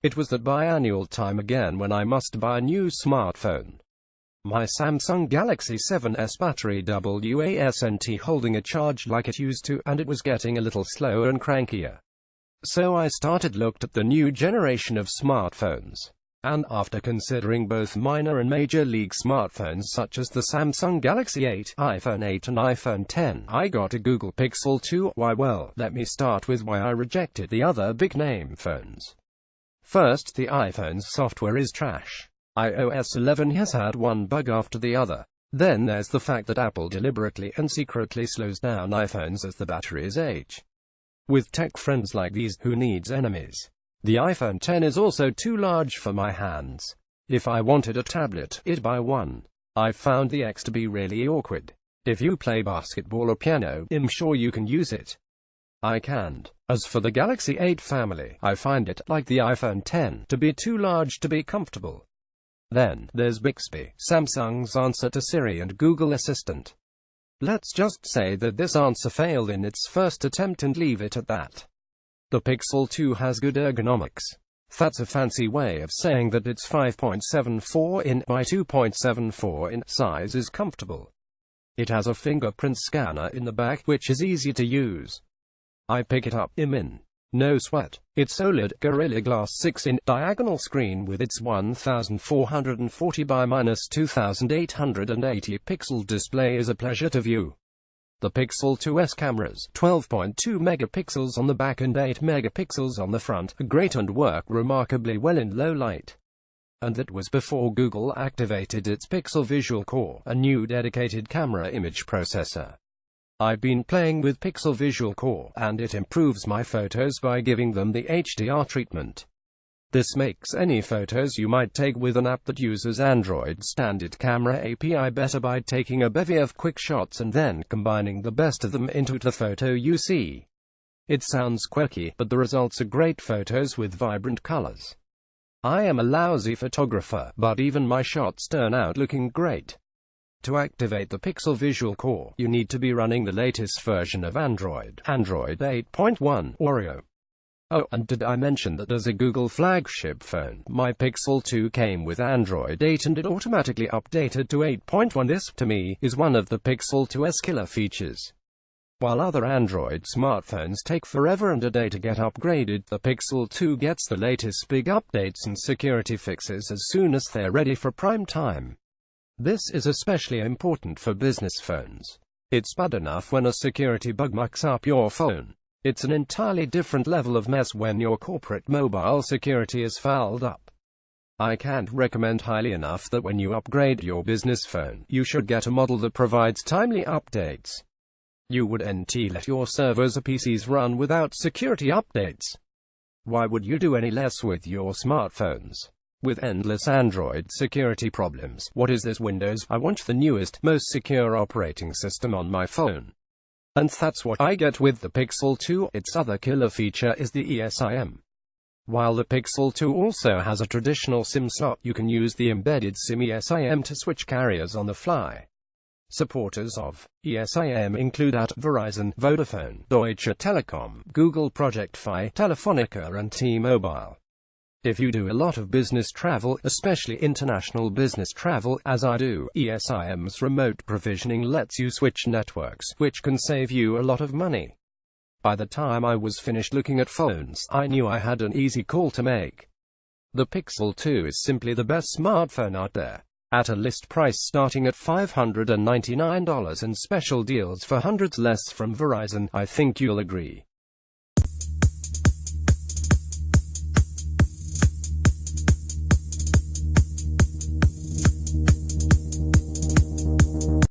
It was that biannual time again when I must buy a new smartphone. My Samsung Galaxy 7S battery wasn't holding a charge like it used to, and it was getting a little slower and crankier. So I looked at the new generation of smartphones. And after considering both minor and major league smartphones such as the Samsung Galaxy 8, iPhone 8 and iPhone 10, I got a Google Pixel 2. Why? Well, let me start with why I rejected the other big-name phones. First, the iPhone's software is trash. iOS 11 has had one bug after the other. Then there's the fact that Apple deliberately and secretly slows down iPhones as the batteries age. With tech friends like these, who needs enemies? The iPhone 10 is also too large for my hands. If I wanted a tablet, I'd buy one. I found the X to be really awkward. If you play basketball or piano, I'm sure you can use it. I can't. As for the Galaxy 8 family, I find it, like the iPhone 10, to be too large to be comfortable. Then, there's Bixby, Samsung's answer to Siri and Google Assistant. Let's just say that this answer failed in its first attempt and leave it at that. The Pixel 2 has good ergonomics. That's a fancy way of saying that its 5.74 in by 2.74 in size is comfortable. It has a fingerprint scanner in the back which is easy to use. I pick it up, in. No sweat. Its OLED Gorilla Glass 6-inch diagonal screen with its 1440 by -2880 pixel display is a pleasure to view. The Pixel 2's cameras, 12.2 megapixels on the back and 8 megapixels on the front, are great and work remarkably well in low light. And that was before Google activated its Pixel Visual Core, a new dedicated camera image processor. I've been playing with Pixel Visual Core, and it improves my photos by giving them the HDR treatment. This makes any photos you might take with an app that uses Android standard camera API better by taking a bevy of quick shots and then combining the best of them into the photo you see. It sounds quirky, but the results are great photos with vibrant colors. I am a lousy photographer, but even my shots turn out looking great. To activate the Pixel Visual Core, you need to be running the latest version of Android 8.1 Oreo. Oh, and did I mention that as a Google flagship phone, my Pixel 2 came with Android 8 and it automatically updated to 8.1. This, to me, is one of the Pixel 2's killer features. While other Android smartphones take forever and a day to get upgraded, the Pixel 2 gets the latest big updates and security fixes as soon as they're ready for prime time. This is especially important for business phones. It's bad enough when a security bug mucks up your phone. It's an entirely different level of mess when your corporate mobile security is fouled up. I can't recommend highly enough that when you upgrade your business phone, you should get a model that provides timely updates. You wouldn't let your servers or PCs run without security updates. Why would you do any less with your smartphones? With endless Android security problems. What is this Windows? I want the newest, most secure operating system on my phone. And that's what I get with the Pixel 2. Its other killer feature is the eSIM. While the Pixel 2 also has a traditional SIM slot, you can use the embedded SIM eSIM to switch carriers on the fly. Supporters of eSIM include Verizon, Vodafone, Deutsche Telekom, Google Project Fi, Telefonica and T-Mobile. If you do a lot of business travel, especially international business travel, as I do, eSIM's remote provisioning lets you switch networks, which can save you a lot of money. By the time I was finished looking at phones, I knew I had an easy call to make. The Pixel 2 is simply the best smartphone out there. At a list price starting at $599 and special deals for hundreds less from Verizon, I think you'll agree.